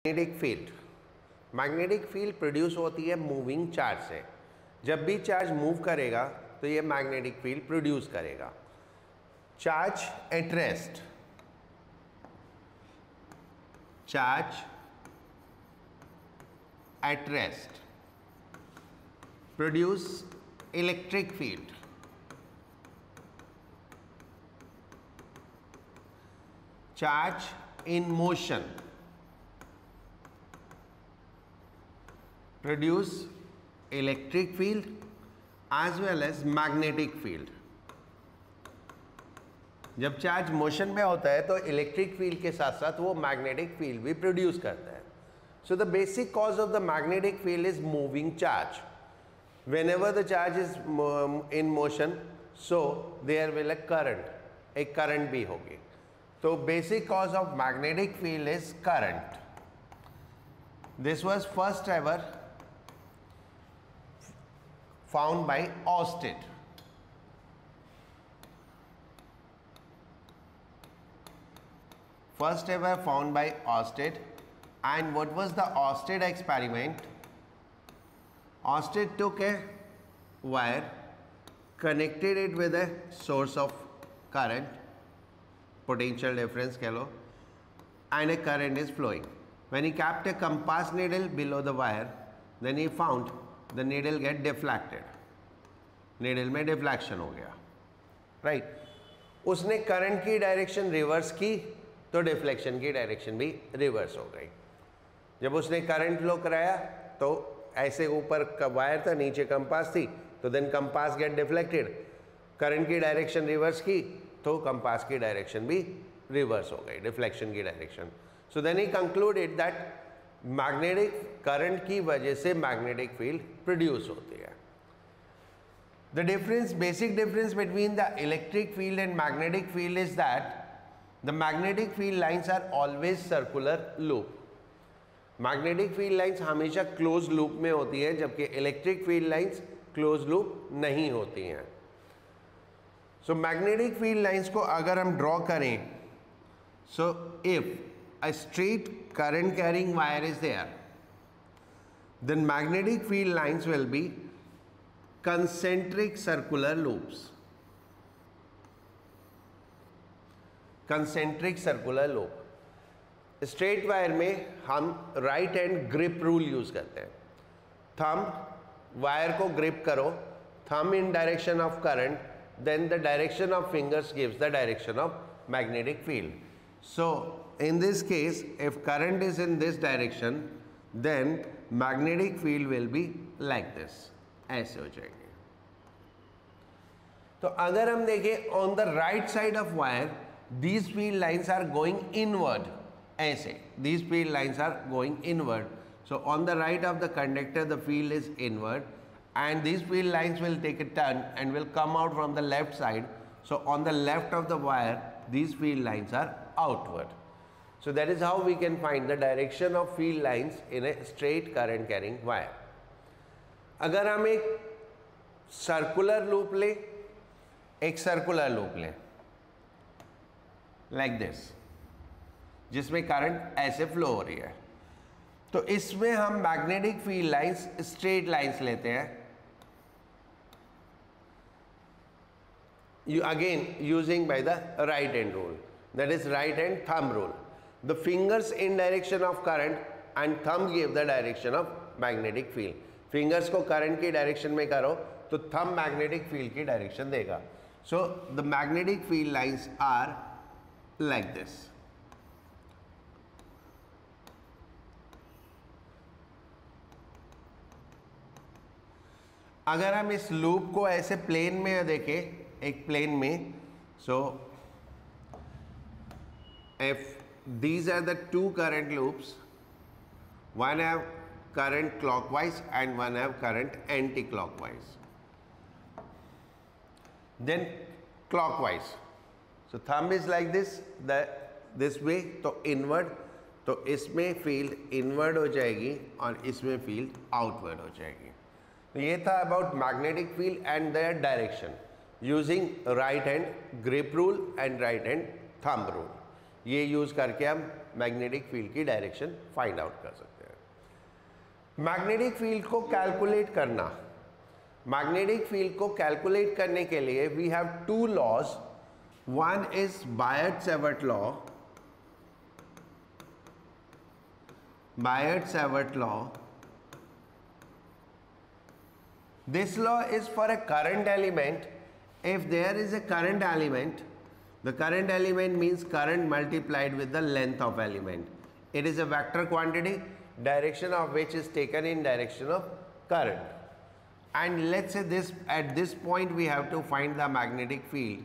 Magnetic field, magnetic field produce होती है moving charge से। जब भी चार्ज मूव करेगा तो ये मैग्नेटिक फील्ड प्रोड्यूस करेगा। Charge at rest, charge at rest produce electric field. Charge in motion produce electric field as well as magnetic field। जब चार्ज मोशन में होता है तो इलेक्ट्रिक फील्ड के साथ साथ वो मैग्नेटिक फील्ड भी प्रोड्यूस करता है। So the basic cause of the magnetic field is moving charge. whenever the charge is in motion, so there will a current, एक करंट भी होगी। तो basic cause of magnetic field is current. This was first ever found by Oersted. First ever found by Oersted. And what was the Oersted experiment? Oersted took a wire, connected it with a source of current, potential difference कह लो, and a current is flowing. When he kept a compass needle below the wire, then he found the needle get deflected. needle में deflection हो गया, right? उसने current की direction reverse की तो deflection की direction भी रिवर्स हो गई। जब उसने करंट फ्लो कराया तो ऐसे ऊपर का वायर था, नीचे कंपास थी, तो then compass get deflected. Current की डायरेक्शन रिवर्स की तो कंपास की डायरेक्शन भी रिवर्स हो गई, डिफ्लेक्शन की direction. So then he concluded that magnetic current की वजह से मैग्नेटिक फील्ड प्रोड्यूस होती है। The difference, basic difference between the electric field and magnetic field is that the magnetic field lines are always circular loop. Magnetic field lines हमेशा close loop में होती हैं, जबकि electric field lines close loop नहीं होती हैं। So magnetic field lines को अगर हम ड्रॉ करें, so if a straight current carrying wire is there, then magnetic field lines will be concentric circular loops. Concentric circular loop. Straight wire में हम right hand grip rule use करते हैं। Thumb wire को grip करो, thumb in direction of current, then the direction of fingers gives the direction of magnetic field. So in this case, if current is in this direction, then magnetic field will be like this, ऐसे हो जाएंगे। तो अगर हम देखें on the right side of wire, these field lines are going inward, ऐसे these field lines are going inward. So on the right of the conductor, the field is inward, and these field lines will take a turn and will come out from the left side. So on the left of the wire, these field lines are outward. So that is how we can find the direction of field lines in a straight current carrying wire. अगर हम एक circular loop ले, एक circular loop ले like this, जिसमें current ऐसे flow हो रही है, तो इसमें हम magnetic field lines straight lines लेते हैं। You again using by the right hand rule, that is right hand thumb rule. The fingers in direction of current and thumb give the direction of magnetic field. Fingers को current की direction में करो तो thumb magnetic field की direction देगा। So the magnetic field lines are like this. अगर हम इस लूप को ऐसे प्लेन में देखें, एक प्लेन में, so if these are the two current loops, one have current clockwise and one have current anti clockwise, then clockwise, so thumb is like this way, तो इनवर्ड, तो इसमें फील्ड इनवर्ड हो जाएगी और इसमें फील्ड आउटवर्ड हो जाएगी। तो ये था about magnetic field and their direction using right hand grip rule and right hand thumb rule. ये यूज करके हम मैग्नेटिक फील्ड की डायरेक्शन फाइंड आउट कर सकते हैं। मैग्नेटिक फील्ड को कैलकुलेट करना, मैग्नेटिक फील्ड को कैलकुलेट करने के लिए we have two laws, one is Biot Savart law, Biot Savart law. This law is for a current element. If there is a current element, the current element means current multiplied with the length of element. It is a vector quantity, direction of which is taken in direction of current. And let's say this, at this point we have to find the magnetic field,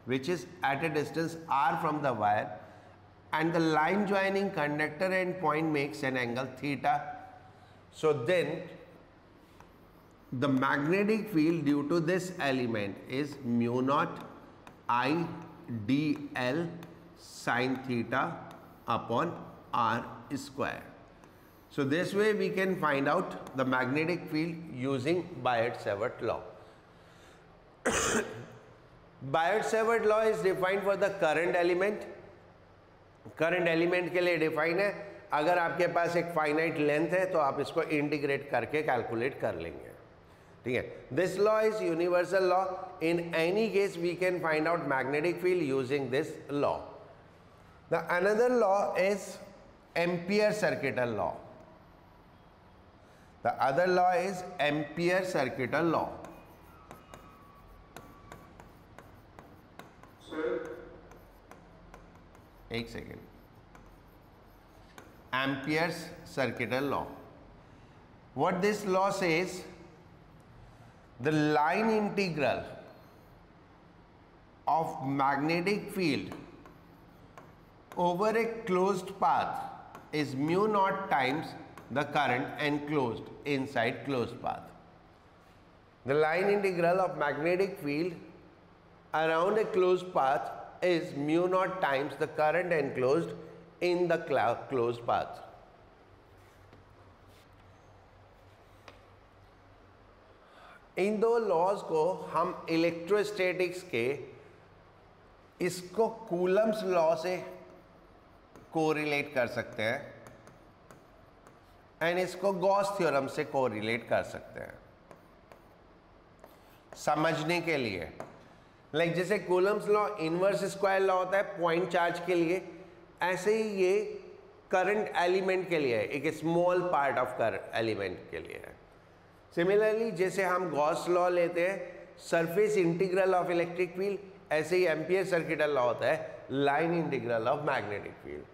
which is at a distance r from the wire, and the line joining conductor and point makes an angle theta. So then the magnetic field due to this element is mu naught I dl sin theta upon r square. So this way we can find out the magnetic field using Biot-Savart law. Biot-Savart law is defined for the current element. Current element के लिए define है. अगर आपके पास एक finite length है तो आप इसको इंटीग्रेट करके कैलकुलेट कर लेंगे. ठीक है. This law is universal law. In any case we can find out magnetic field using this law. The another law is Ampere circuital law. The other law is Ampere circuital law. एक second. Ampere's circuital law. What this law says, the line integral of magnetic field over a closed path is mu naught times the current enclosed inside closed path. The line integral of magnetic field around a closed path is mu naught times the current enclosed in the closed path. इन दो laws को हम electrostatics के इसको Coulomb's law से correlate कर सकते हैं and इसको गॉस थ्योरम से कोरिलेट कर सकते हैं समझने के लिए. लाइक जैसे Coulomb's law inverse square law होता है पॉइंट चार्ज के लिए, ऐसे ही ये करंट एलिमेंट के लिए है, एक small part of current element के लिए है. सिमिलरली जैसे हम गॉस लॉ लेते हैं surface integral of electric field, ऐसे ही एम्पियर सर्किटल लॉ होता है line integral of magnetic field.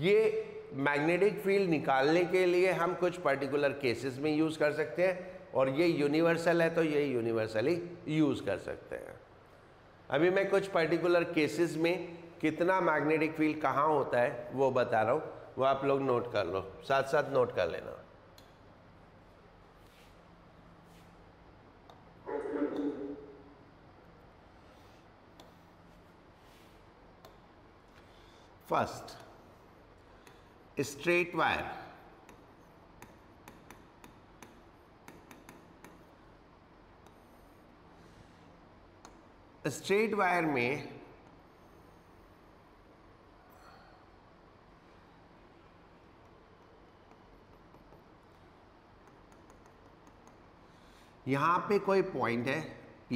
ये मैग्नेटिक फील्ड निकालने के लिए हम कुछ पर्टिकुलर केसेस में यूज़ कर सकते हैं और ये यूनिवर्सल है तो ये यूनिवर्सली यूज़ कर सकते हैं. अभी मैं कुछ पर्टिकुलर केसेस में कितना मैग्नेटिक फील्ड कहाँ होता है वो बता रहा हूँ, वो आप लोग नोट कर लो, साथ साथ नोट कर लेना. First, straight wire. Straight wire में यहाँ पे कोई पॉइंट है P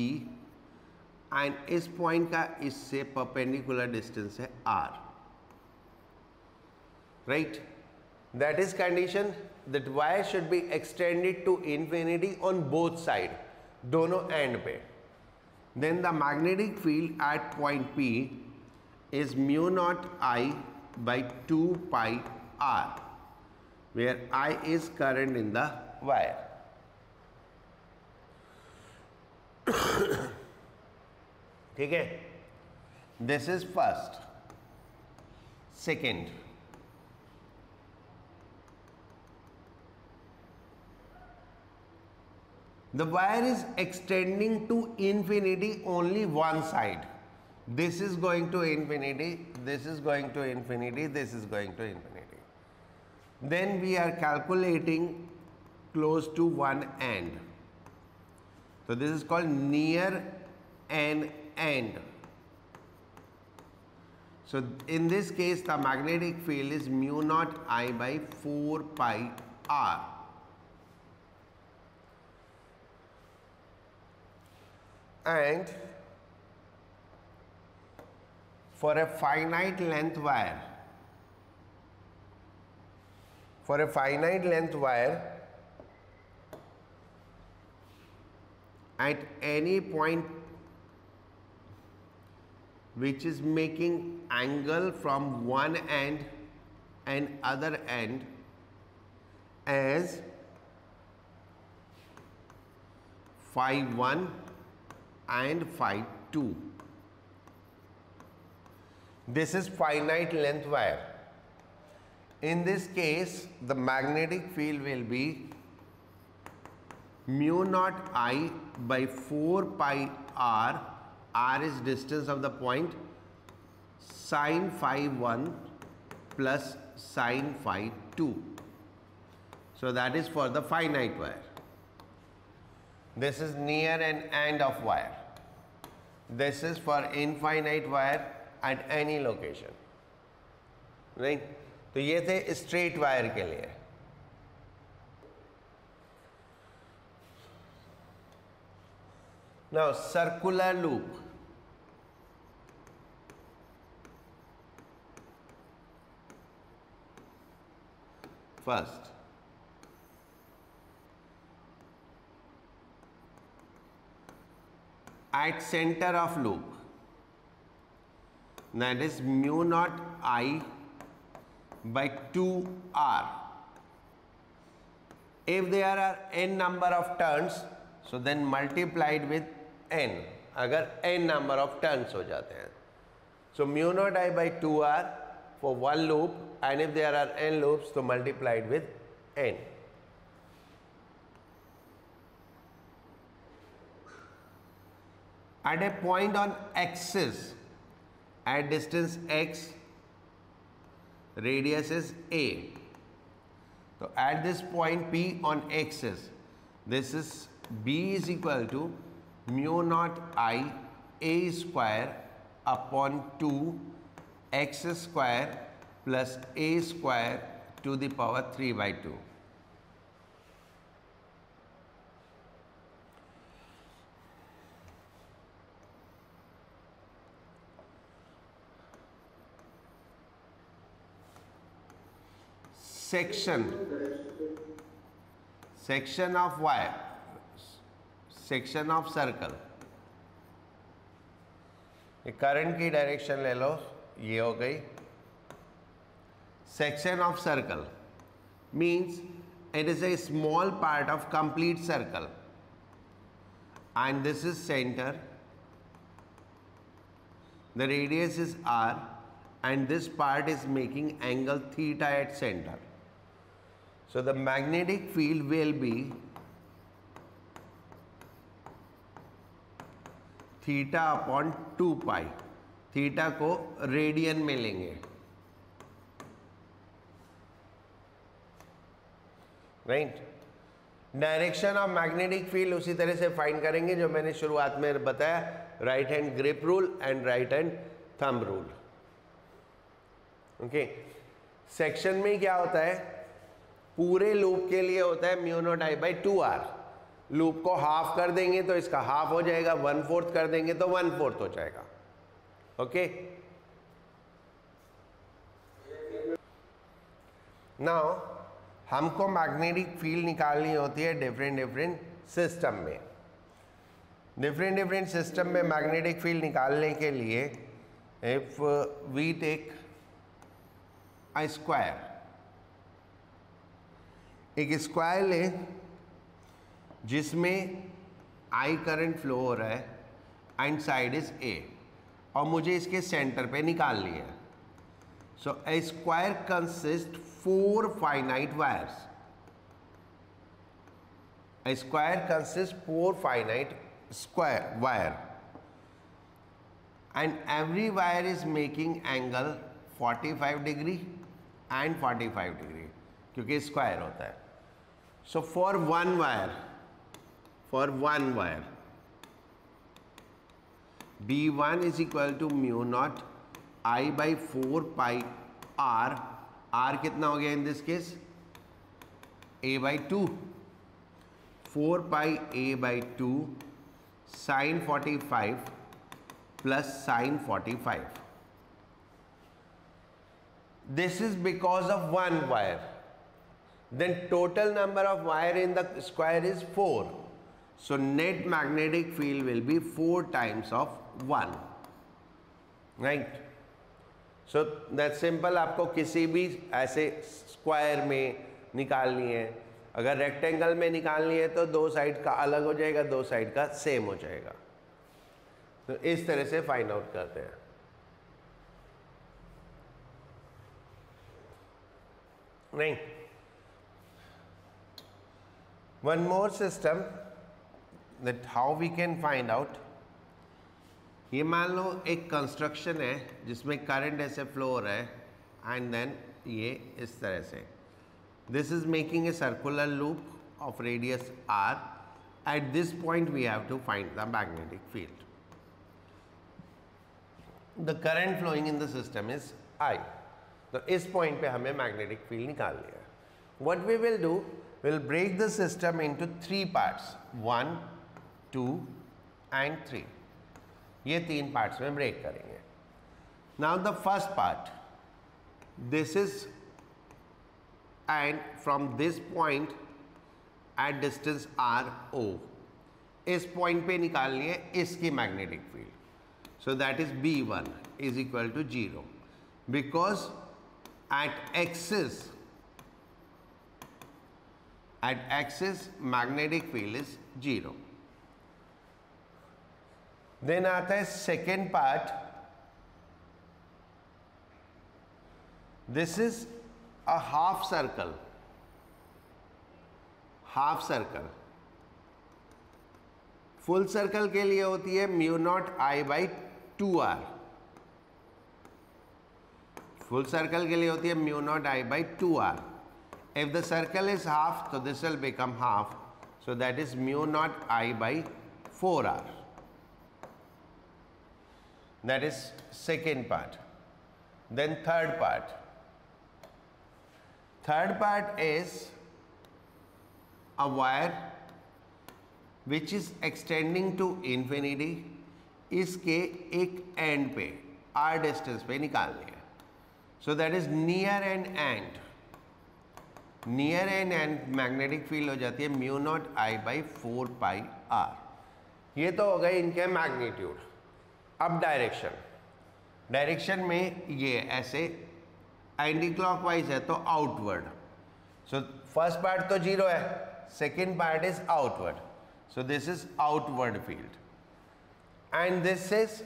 एंड इस पॉइंट का इससे परपेंडिकुलर डिस्टेंस है R. Right. That is condition that wire should be extended to infinity on both side, दोनों एंड पे. Then the magnetic field at point P is mu naught I by 2 pi R, where I is current in the wire. ठीक है. This is first. Second, the wire is extending to infinity only one side. This is going to infinity, this is going to infinity, this is going to infinity. Then we are calculating close to one end. So this is called near an end. So in this case, the magnetic field is mu naught I by 4 pi r. And for a finite length wire, at any point which is making angle from one end and other end as phi 1 and phi 2. This is finite length wire. In this case, the magnetic field will be mu naught I by 4 pi r. R is distance of the point, sine phi 1 plus sine phi 2. So that is for the finite wire. This is near an end of wire. This is for infinite wire at any location. Right? तो ये थे straight wire के लिए. Now circular loop. First, at center of loop, that is mu naught I by 2r. If there are n number of turns, so then multiplied with n, अगर n number of turns हो जाते हैं. So mu naught I by 2r for one loop, and if there are n loops, so multiplied with n. At a point on axis, at distance x, radius is a. So at this point P on axis, this is B is equal to mu naught I a square upon 2 x square plus a square to the power 3 by 2. Section of wire, section of circle. Current की direction ले लो, ये हो गई. Section of circle means it is a small part of complete circle, and this is center. The radius is r, and this part is making angle theta at center. So the magnetic field will be theta upon 2 pi. Theta को radian में लेंगे. Right. Direction of magnetic field उसी तरह से find करेंगे जो मैंने शुरुआत में बताया, right hand grip rule and right hand thumb rule. Okay. Section में क्या होता है, पूरे लूप के लिए होता है mu not I by 2r. Loop को हाफ कर देंगे तो इसका हाफ हो जाएगा, 1/4 कर देंगे तो 1/4 हो जाएगा. ओके. नाउ हमको मैग्नेटिक फील्ड निकालनी होती है डिफरेंट सिस्टम में. डिफरेंट सिस्टम में मैग्नेटिक फील्ड निकालने के लिए if we take a square, एक स्क्वायर ले जिसमें I करंट फ्लो हो रहा है एंड साइड इज A, और मुझे इसके सेंटर पे निकालनी है. So a square consist 4 finite wires. A square consists 4 finite square wire, and every wire is making angle 45 degree and 45 degree क्योंकि स्क्वायर होता है. So for one wire B1 is equal to mu naught I by 4 pi r, r कितना हो गया in this case, a by 2, 4 pi a by 2 sin 45 plus sin 45. This is because of one wire. Then total number of wire in the square is 4. So net magnetic field will be 4 times of 1. Right? So that's simple. आपको किसी भी ऐसे square में निकालनी है, अगर rectangle में निकालनी है तो दो साइड का अलग हो जाएगा, दो साइड का सेम हो जाएगा. तो इस तरह से फाइंड आउट करते हैं. नहीं, one more system that how we can find out. ये मान लो एक कंस्ट्रक्शन है जिसमें करंट ऐसे फ्लो हो रहा है एंड देन ये इस तरह से. This is making a circular loop of radius r. At this point we have to find the magnetic field. The current flowing in the system is I. तो इस पॉइंट पे हमें मैग्नेटिक फील्ड निकालनी है. What we will do, we'll break the system into 3 parts, 1, 2 and 3. ये 3 parts में break करेंगे. Now the first part, this is, and from this point at distance r o, इस point पे निकालनी है इसकी magnetic field. So that is B1 is equal to 0 because at axis magnetic field is 0. Then आता है second part. This is a half circle. Half circle. Full circle के लिए होती है mu naught I by 2r. Full circle के लिए होती है mu naught I by 2r. If the circle is half, so this will become half. So that is mu naught I by 4r. That is second part. Then third part. Third part is a wire which is extending to infinity. इसके एक end पे r distance पे निकालनी है. So that is near an end. Near and magnetic field हो जाती है mu naught I by 4 pi r. ये तो हो गए इनके मैग्नीट्यूड. अब डायरेक्शन में ये ऐसे एंटी क्लॉकवाइज है तो आउटवर्ड. सो फर्स्ट पार्ट तो 0 है, second part is outward. So this is outward field and this is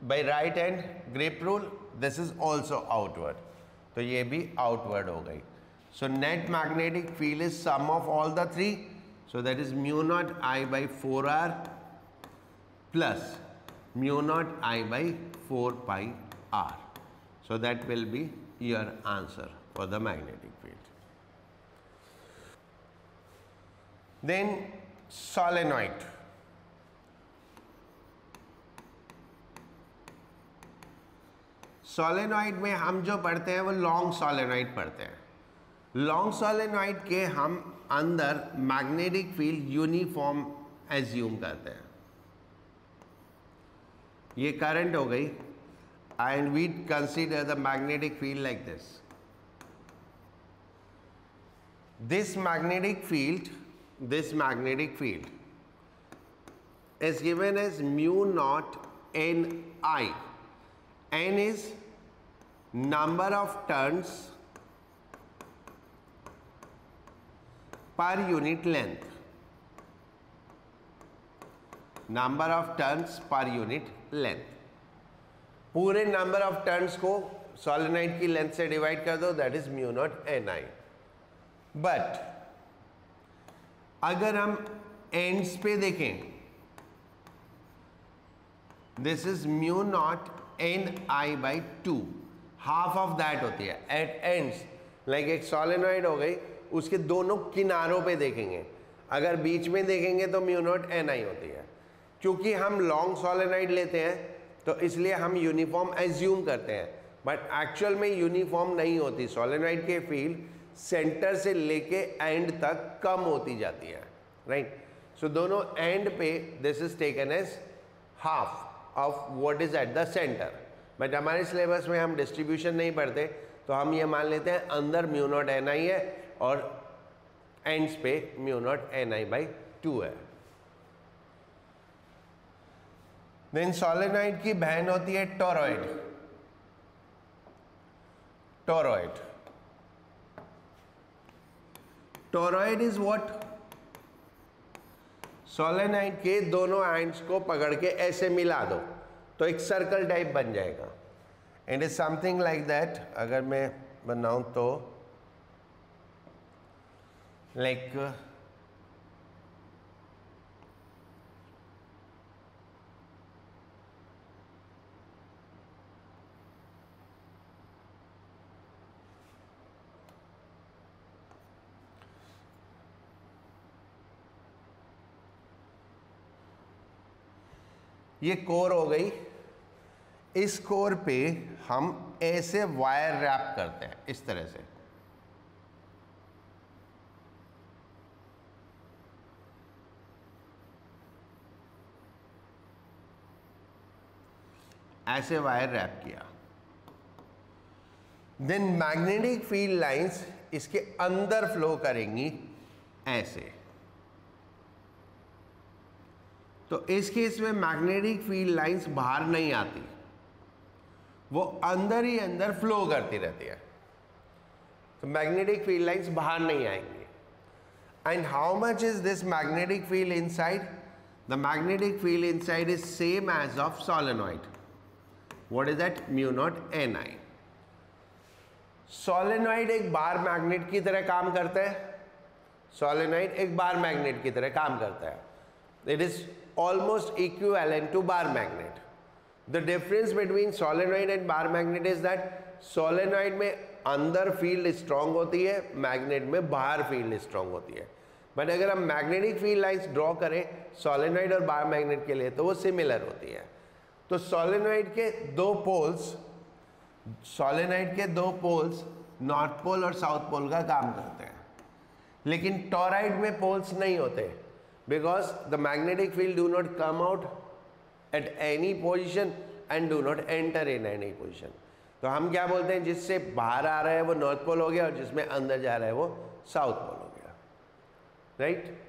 by right hand grip rule, this is also outward. तो ये भी आउटवर्ड हो गई. So net magnetic field is sum of all the three. So that is mu naught I by 4r plus mu naught I by 4 pi r. So that will be your answer for the magnetic field. Then solenoid. Solenoid में हम जो पढ़ते हैं वो long solenoid पढ़ते हैं. Long solenoid के हम अंदर मैग्नेटिक फील्ड यूनिफॉर्म एज्यूम करते हैं. ये करंट हो गई and we consider the magnetic field like this. This magnetic field is given as mu naught n I. N is number of turns per unit length. Number of turns per unit length. पूरे number of turns को solenoid की length से divide कर दो, that is mu naught n I. But अगर हम ends पे देखें, this is mu naught n I by 2. Half of that होती है एट एंड्स. लाइक एक सोलेनॉइड हो गई, उसके दोनों किनारों पे देखेंगे, अगर बीच में देखेंगे तो म्यू नॉट एन आई होती है. क्योंकि हम लॉन्ग सोलेनॉइड लेते हैं तो इसलिए हम यूनिफॉर्म एज्यूम करते हैं, बट एक्चुअल में यूनिफॉर्म नहीं होती। सोलेनॉइड के फील्ड सेंटर से लेके एंड तक कम होती जाती है, राइट। सो दोनों एंड पे this is taken as half of what is at the center, but हमारे सिलेबस में हम डिस्ट्रीब्यूशन नहीं पढ़ते, तो हम ये मान लेते हैं अंदर म्यू नॉट एन आई है और एंड्स पे mu naught n I by 2 है। देन सोलेनॉइड की बहन होती है toroid. Toroid toroid is what? Solenoid के दोनों एंड्स को पकड़ के ऐसे मिला दो तो एक सर्कल टाइप बन जाएगा। It is something like that. अगर मैं बनाऊं तो लाइक ये कोर हो गई। इस कोर पे हम ऐसे वायर रैप करते हैं इस तरह से, ऐसे वायर रैप किया। देन मैग्नेटिक फील्ड लाइंस इसके अंदर फ्लो करेंगी ऐसे। तो इस केस में मैग्नेटिक फील्ड लाइंस बाहर नहीं आती, वो अंदर ही अंदर फ्लो करती रहती है। तो मैग्नेटिक फील्ड लाइंस बाहर नहीं आएंगी। And how much is this magnetic field inside? The magnetic field inside is same as of solenoid. What is that? Mu naught n I. Solenoid एक बार मैग्नेट की तरह काम करता है। सोलेनॉइड एक बार मैग्नेट की तरह काम करता है। It is almost equivalent to bar magnet. The difference between solenoid and bar magnet is that solenoid में अंदर फील्ड स्ट्रांग होती है, मैग्नेट में बाहर फील्ड स्ट्रांग होती है। बट अगर हम मैग्नेटिक फील्ड लाइंस ड्रॉ करें सोलेनॉइड और बार मैग्नेट के लिए तो वो सिमिलर होती है। तो सोलेनॉइड के दो पोल्स नॉर्थ पोल और साउथ पोल का काम करते हैं, लेकिन टोरॉइड में पोल्स नहीं होते, because the magnetic field do not come out at any position and do not enter in any position. तो हम क्या बोलते हैं, जिससे बाहर आ रहा है वो नॉर्थ पोल हो गया और जिसमें अंदर जा रहा है वो साउथ पोल हो गया, राइट।